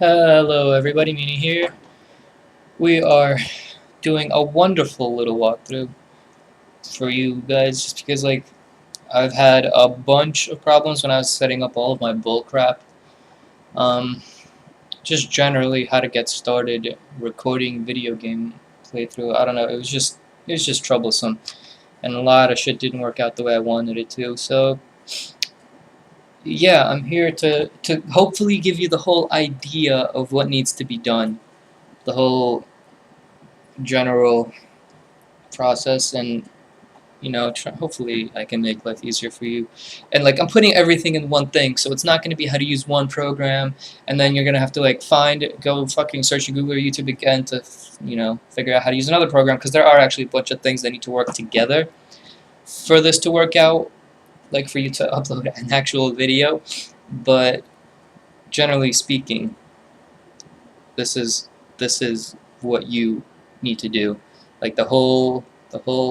Hello everybody, Mini here. We are doing a wonderful little walkthrough for you guys just because I've had a bunch of problems when I was setting up all of my bull crap. Um, just generally how to get started recording video game playthrough. I don't know, it was just troublesome and a lot of shit didn't work out the way I wanted it to. So yeah, I'm here to hopefully give you the whole idea of what needs to be done. The whole general process and hopefully I can make life easier for you. And I'm putting everything in one thing, so it's not going to be how to use one program and then you're going to have to go fucking search Google or YouTube again to figure out how to use another program, because there are actually a bunch of things that need to work together for this to work out, like for you to upload an actual video. But generally speaking, this is what you need to do, like the whole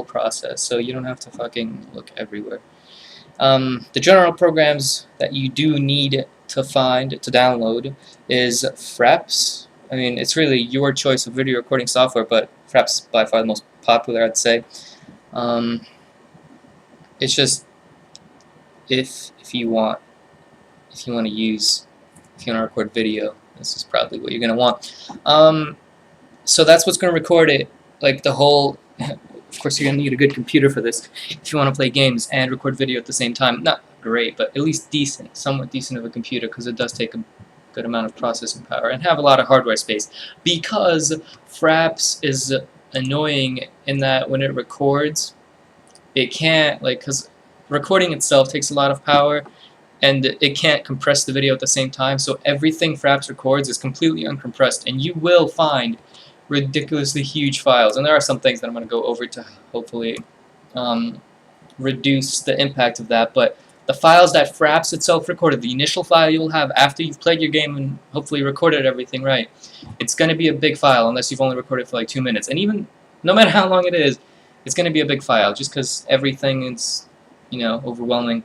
process, so you don't have to fucking look everywhere. The general programs that you do need to find to download is Fraps. I mean, it's really your choice of video recording software, but Fraps is by far the most popular, I'd say. It's just if you want to record video, this is probably what you're gonna want. So that's what's gonna record it, like the whole. Of course, you're gonna need a good computer for this if you want to play games and record video at the same time. Not great, but at least decent, somewhat decent of a computer, because it does take a good amount of processing power and have a lot of hardware space. Because Fraps is annoying in that when it records, it can't, because recording itself takes a lot of power and it can't compress the video at the same time, so everything Fraps records is completely uncompressed, and you will find ridiculously huge files. And there are some things that I'm going to go over to hopefully reduce the impact of that, but the files that Fraps itself recorded, the initial file you'll have after you've played your game and hopefully recorded everything right, it's going to be a big file unless you've only recorded for like 2 minutes. And even no matter how long it is, it's going to be a big file just because everything is, overwhelming.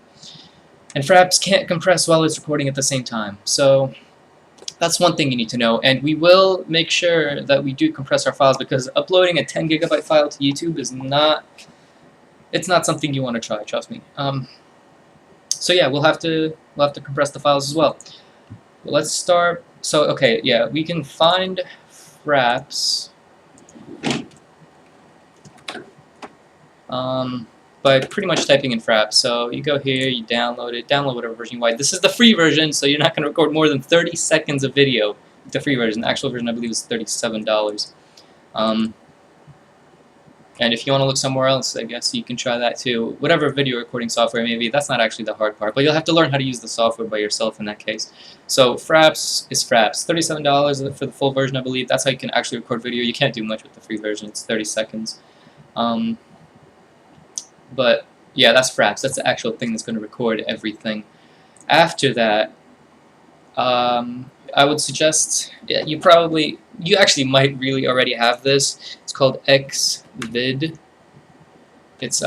And Fraps can't compress while it's recording at the same time. So that's one thing you need to know. And we will make sure that we do compress our files, because uploading a 10 gigabyte file to YouTube is not something you want to try, trust me. So yeah, we'll have to compress the files as well. But let's start. So okay, yeah, we can find Fraps by pretty much typing in Fraps. So you go here, you download it, download whatever version you want. This is the free version, so you're not going to record more than 30 seconds of video. The free version. The actual version, I believe, is $37. And if you want to look somewhere else, I guess you can try that too. Whatever video recording software it may be, that's not actually the hard part, but you'll have to learn how to use the software by yourself in that case. So Fraps is Fraps. $37 for the full version, I believe. That's how you can actually record video. You can't do much with the free version. It's 30 seconds. But yeah, that's Fraps. That's the actual thing that's going to record everything. After that, I would suggest, yeah, you actually might really already have this. It's called Xvid. It's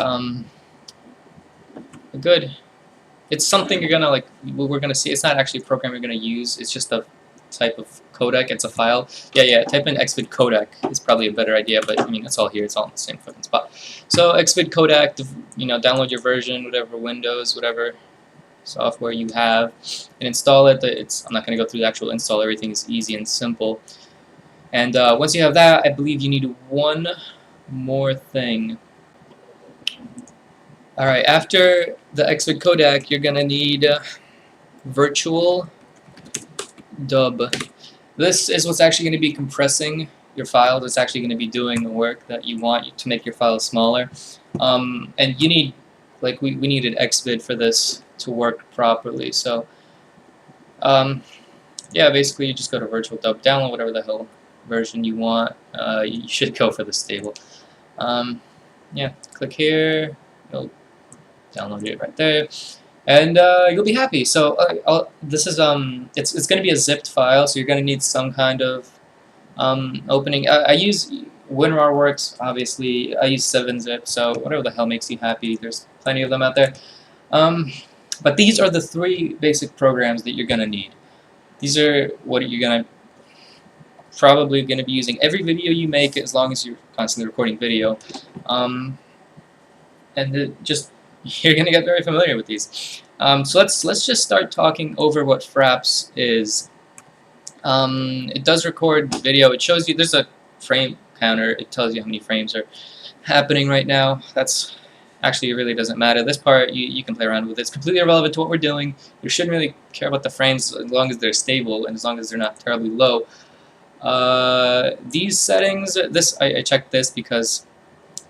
it's something you're gonna we're gonna see. It's not actually a program you're gonna use. It's just a type of codec. It's a file. Yeah. Type in Xvid codec. It's probably a better idea, but I mean it's all here. It's all in the same fucking spot. So Xvid codec. Download your version, whatever Windows, whatever software you have, and install it. I'm not going to go through the actual install. Everything is easy and simple. And once you have that, I believe you need one more thing. Alright, after the Xvid codec, you're going to need virtual dub. This is what's actually going to be compressing your file. It's actually going to be doing the work that you want to make your file smaller. And you need, we needed Xvid for this to work properly. So yeah, basically you just go to virtual dub, download whatever the hell version you want. You should go for the stable. Yeah, click here, you'll download it right there, and you'll be happy. So this is it's going to be a zipped file, so you're going to need some kind of opening. I use WinRAR, obviously. I use 7-zip, so whatever the hell makes you happy. There's plenty of them out there. But these are the 3 basic programs that you're going to need. These are what you're going to probably going to be using every video you make as long as you're constantly recording video. And just you're going to get very familiar with these. So let's just start talking over what Fraps is. It does record video. It shows you there's a frame counter. It tells you how many frames are happening right now. That's actually, it really doesn't matter. This part you can play around with. It's completely irrelevant to what we're doing. You shouldn't really care about the frames as long as they're stable and as long as they're not terribly low. These settings, I checked this because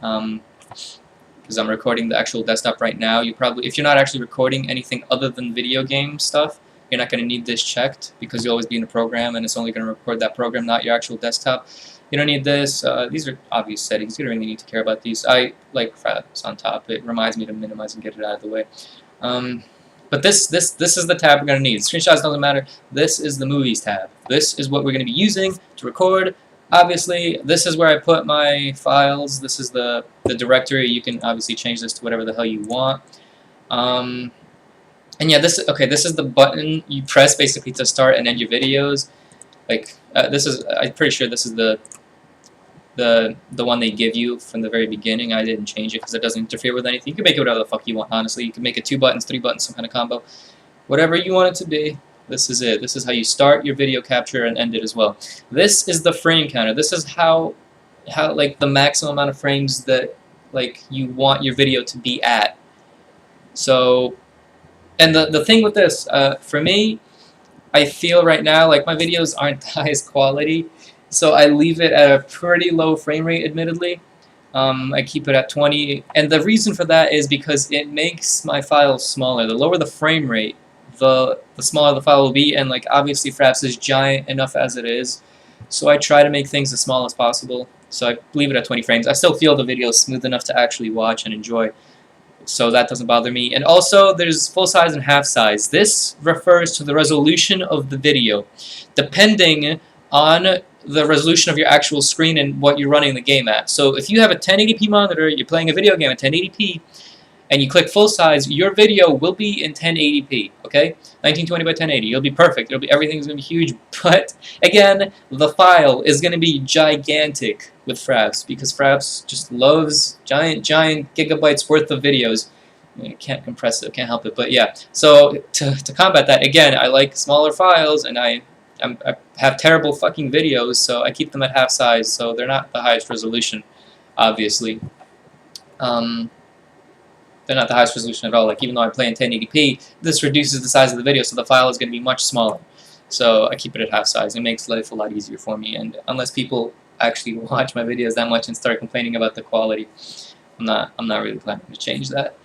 I'm recording the actual desktop right now. You probably, if you're not actually recording anything other than video game stuff, you're not going to need this checked because you'll always be in a program and it's only going to record that program, not your actual desktop. You don't need this. These are obvious settings. You don't really need to care about these. I like Fraps on top. It reminds me to minimize and get it out of the way. But this is the tab we're going to need. Screenshots doesn't matter. This is the Movies tab. This is what we're going to be using to record. Obviously, this is where I put my files. This is the directory. You can obviously change this to whatever the hell you want. And yeah, this is the button you press basically to start and end your videos. Like I'm pretty sure this is the one they give you from the very beginning. I didn't change it because it doesn't interfere with anything. You can make it whatever the fuck you want, honestly. You can make it 2 buttons, 3 buttons, some kind of combo. Whatever you want it to be, this is it. This is how you start your video capture and end it as well. This is the frame counter. This is how like the maximum amount of frames that like you want your video to be at. So, and the thing with this, for me, I feel right now like my videos aren't the highest quality. So I leave it at a pretty low frame rate, admittedly. I keep it at 20, and the reason for that is because it makes my files smaller. The lower the frame rate, the smaller the file will be, and like obviously Fraps is giant enough as it is, so I try to make things as small as possible. So I leave it at 20 frames. I still feel the video is smooth enough to actually watch and enjoy, so that doesn't bother me. And also there's full size and half size. This refers to the resolution of the video, depending on the resolution of your actual screen and what you're running the game at. So if you have a 1080p monitor, you're playing a video game at 1080p, and you click full size, your video will be in 1080p, okay? 1920 by 1080, it'll be perfect. Everything's gonna be huge, but again, the file is gonna be gigantic with Fraps because Fraps just loves giant gigabytes worth of videos. You can't compress it, can't help it, but yeah. So to combat that, again, I like smaller files, and I have terrible fucking videos, so I keep them at half size, so they're not the highest resolution, obviously. They're not the highest resolution at all. Like, even though I play in 1080p, this reduces the size of the video, so the file is going to be much smaller. So I keep it at half size. It makes life a lot easier for me, and unless people actually watch my videos that much and start complaining about the quality, I'm not really planning to change that.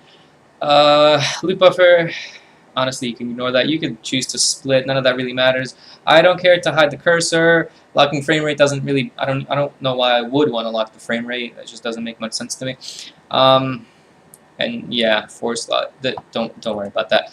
Loop buffer. Honestly, you can ignore that. You can choose to split. None of that really matters. I don't care to hide the cursor. Locking frame rate doesn't really. I don't know why I would want to lock the frame rate. It just doesn't make much sense to me. And yeah, force lock. Don't worry about that.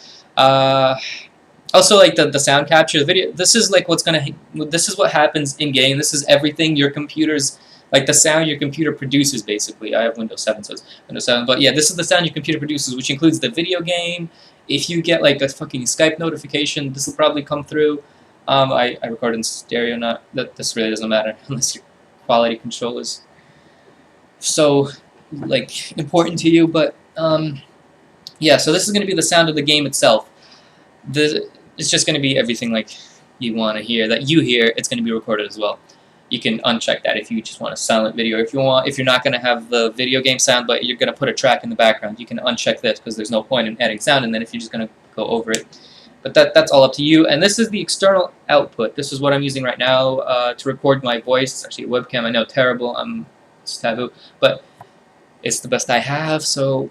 Also, like the sound capture, the video. This is like this is what happens in game. This is everything your computer's. Like the sound your computer produces, basically. I have Windows 7, so it's Windows 7. But yeah, this is the sound your computer produces, which includes the video game. If you get like a fucking Skype notification, this will probably come through. I record in stereo, not that this really doesn't matter unless your quality control is so like important to you. But yeah, so this is going to be the sound of the game itself. It's just going to be everything like you want to hear, that you hear. It's going to be recorded as well. You can uncheck that if you just want a silent video. If you're not going to have the video game sound, but you're going to put a track in the background, you can uncheck this because there's no point in adding sound. And then if you're just going to go over it, but that's all up to you. And this is the external output. This is what I'm using right now to record my voice. It's actually a webcam. I know, terrible. It's taboo, but it's the best I have. So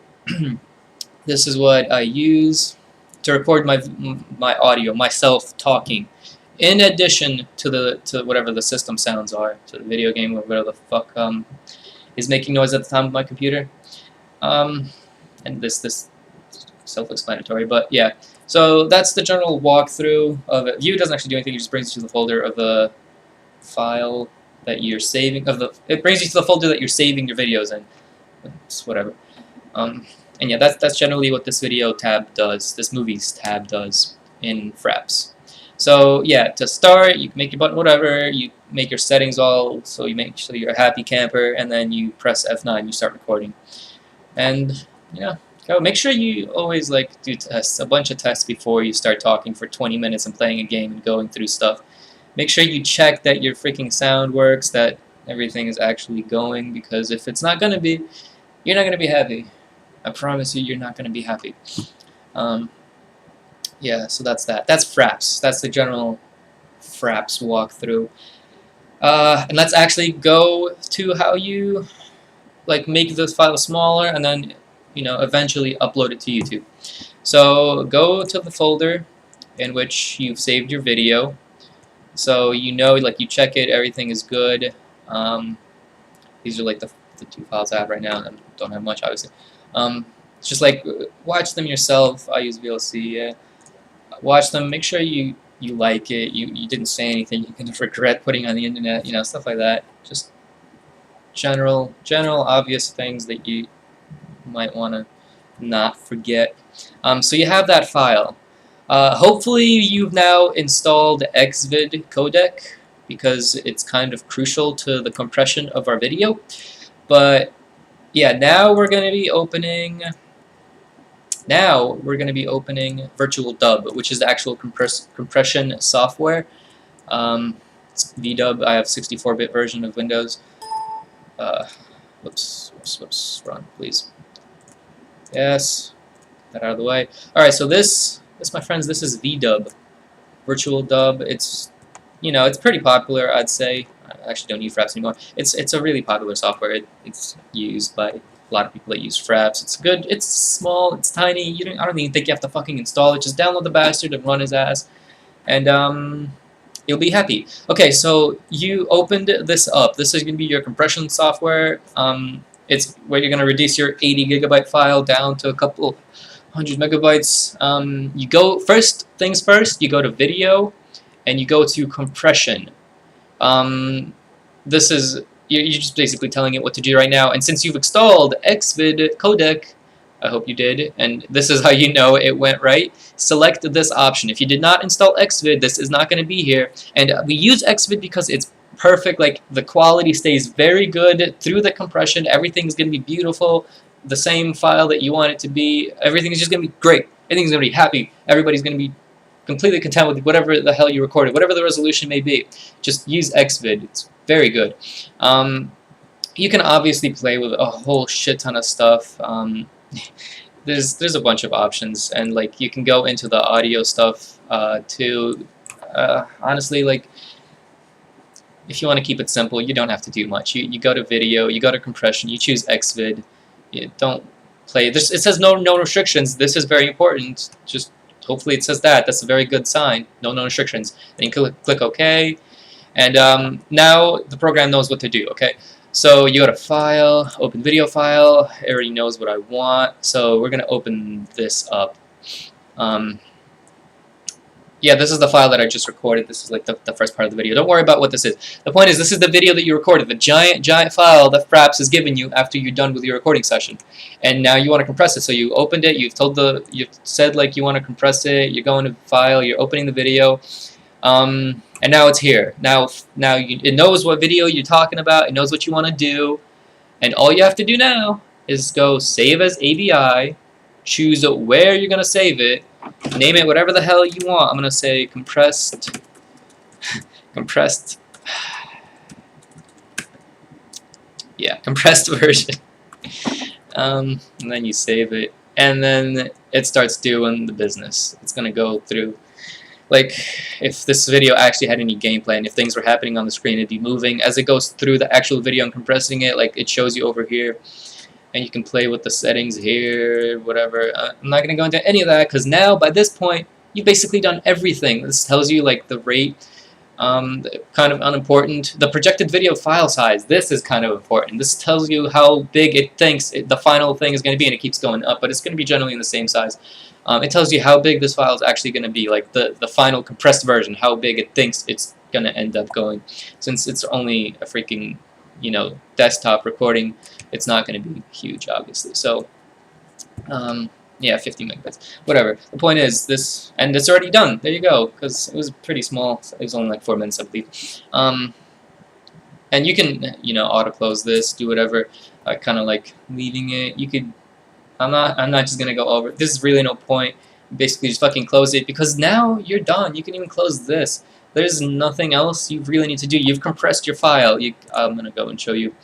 this is what I use to record my audio, myself talking. In addition to whatever the system sounds are, to the video game or whatever the fuck is making noise at the time of my computer, and this self-explanatory. But yeah, so that's the general walkthrough of it. View doesn't actually do anything; it just brings you to the folder of the file that you're saving. It brings you to the folder that you're saving your videos in. It's whatever. And yeah, that's generally what this video tab does. This movies tab does in Fraps. So yeah, to start, you make your button whatever, you make your settings all, so you make sure you're a happy camper, and then you press F9, you start recording. And yeah, go. Make sure you always like do tests, a bunch of tests before you start talking for 20 minutes and playing a game and going through stuff. Make sure you check that your freaking sound works, that everything is actually going, because if it's not gonna be, you're not gonna be happy. I promise you, you're not gonna be happy. Yeah, so that's that. That's Fraps. That's the general Fraps walkthrough. And let's actually go to how you like make this file smaller and then eventually upload it to YouTube. So go to the folder in which you've saved your video. So like you check it, everything is good. These are like the two files I have right now. I don't have much, obviously. Just like watch them yourself. I use VLC. Yeah. Watch them. Make sure you like it. You didn't say anything you're gonna regret putting on the internet. Stuff like that. Just general obvious things that you might want to not forget. So you have that file. Hopefully you've now installed Xvid codec, because it's kind of crucial to the compression of our video. But yeah, now we're going to be opening Virtual Dub, which is the actual compression software. It's VDub. I have 64-bit version of Windows. Whoops, run, please. Yes, get that out of the way. Alright, so this, my friends, this is VDub, Virtual Dub. It's, it's pretty popular, I'd say. I actually don't use Fraps anymore. It's a really popular software. It's used by a lot of people that use Fraps. It's good. It's small. It's tiny. I don't even think you have to fucking install it. Just download the bastard and run his ass, and you'll be happy. Okay, so you opened this up. This is going to be your compression software. It's where you're going to reduce your 80-gigabyte file down to a couple 100 megabytes. You go, first things first, you go to video, and you go to compression. This is, you're just basically telling it what to do right now. And since you've installed Xvid codec, I hope you did, and this is how you know it went right, select this option. If you did not install Xvid, this is not going to be here. And we use Xvid because it's perfect. Like, the quality stays very good through the compression. Everything's going to be beautiful, the same file that you want it to be. Everything's just going to be great. Everything's going to be happy. Everybody's going to be completely content with whatever the hell you recorded, whatever the resolution may be. Just use Xvid. It's very good. You can obviously play with a whole shit ton of stuff. There's a bunch of options, and like you can go into the audio stuff too. Honestly, like, if you want to keep it simple, you don't have to do much. You go to video, you go to compression, you choose Xvid. You don't play. It says no restrictions. This is very important. Just hopefully it says that. That's a very good sign. No restrictions. Then you click OK, and now the program knows what to do. Okay. So you go to File, Open Video File. It already knows what I want. So we're going to open this up. Yeah, this is the file that I just recorded. This is like the first part of the video. Don't worry about what this is. The point is, this is the video that you recorded, the giant file that Fraps has given you after you're done with your recording session. And now you want to compress it. So you opened it. You've said like you want to compress it. You're going to File. You're opening the video. And now it's here. Now it knows what video you're talking about. It knows what you want to do. And all you have to do now is go Save as AVI, choose where you're going to save it, name it whatever the hell you want. I'm going to say compressed, yeah, compressed version. And then you save it. And then it starts doing the business. It's going to go through. Like, if this video actually had any gameplay and if things were happening on the screen, it'd be moving. As it goes through the actual video and compressing it, like, it shows you over here. And you can play with the settings here, whatever. I'm not going to go into any of that, because now, by this point, you've basically done everything. This tells you, like, the rate, kind of unimportant. The projected video file size, this is kind of important. This tells you how big it thinks the final thing is going to be, and it keeps going up, but it's going to be generally in the same size. It tells you how big this file is actually going to be, like the final compressed version, how big it thinks it's going to end up going. Since it's only a freaking, desktop recording, it's not going to be huge, obviously. So, Yeah, 50 megabytes. Whatever. The point is this, and it's already done. There you go. Because it was pretty small. It was only like 4 minutes, I believe. And you can, you know, auto close this, do whatever. Kind of like leaving it. You could. I'm not just gonna go over. This is really no point. Basically, just fucking close it because now you're done. You can even close this. There's nothing else you really need to do. You've compressed your file. I'm gonna go and show you.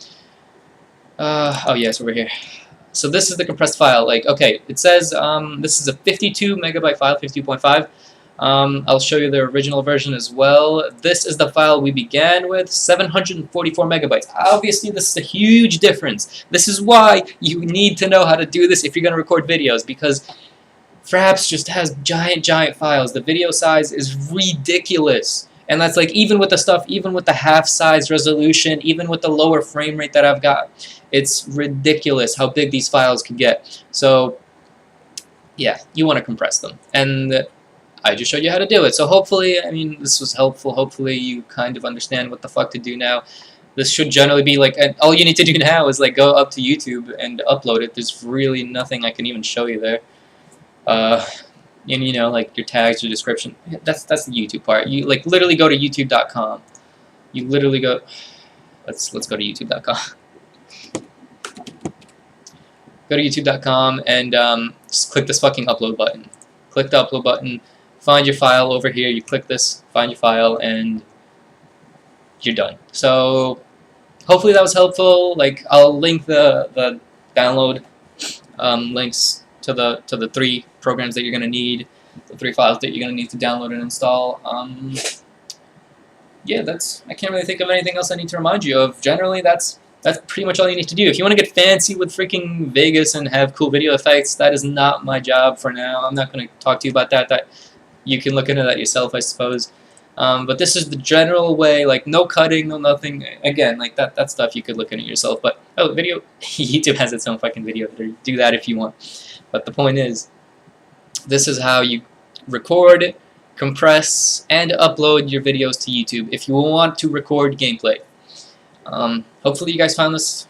Oh yes, over here. So this is the compressed file. Like, okay, it says this is a 52 megabyte file, 52.5. I'll show you the original version as well. This is the file we began with, 744 megabytes. Obviously, this is a huge difference. This is why you need to know how to do this if you're going to record videos, because Fraps just has giant files. The video size is ridiculous. And that's like even with the stuff, even with the half-size resolution, even with the lower frame rate that I've got, it's ridiculous how big these files can get. So, yeah, you want to compress them. And I just showed you how to do it. So hopefully, I mean, this was helpful. Hopefully you kind of understand what the fuck to do now. This should generally be like, and all you need to do now is like go up to YouTube and upload it. There's really nothing I can even show you there. And you know, like your tags, your description. That's the YouTube part. You like literally go to youtube.com. You literally go. Let's go to youtube.com. Go to youtube.com and just click this fucking upload button. Click the upload button. Find your file over here. You click this. Find your file, and you're done. So hopefully that was helpful. Like I'll link the download links to the 3 programs that you're gonna need, the 3 files that you're gonna need to download and install. Yeah, I can't really think of anything else I need to remind you of. Generally, that's pretty much all you need to do. If you want to get fancy with freaking Vegas and have cool video effects, that is not my job for now. I'm not going to talk to you about that. That you can look into that yourself, I suppose. But this is the general way, like no cutting, no nothing. Again, like that stuff you could look into yourself. But oh, video, YouTube has its own fucking video editor. Do that if you want. But the point is, this is how you record, compress, and upload your videos to YouTube if you want to record gameplay. Hopefully you guys found this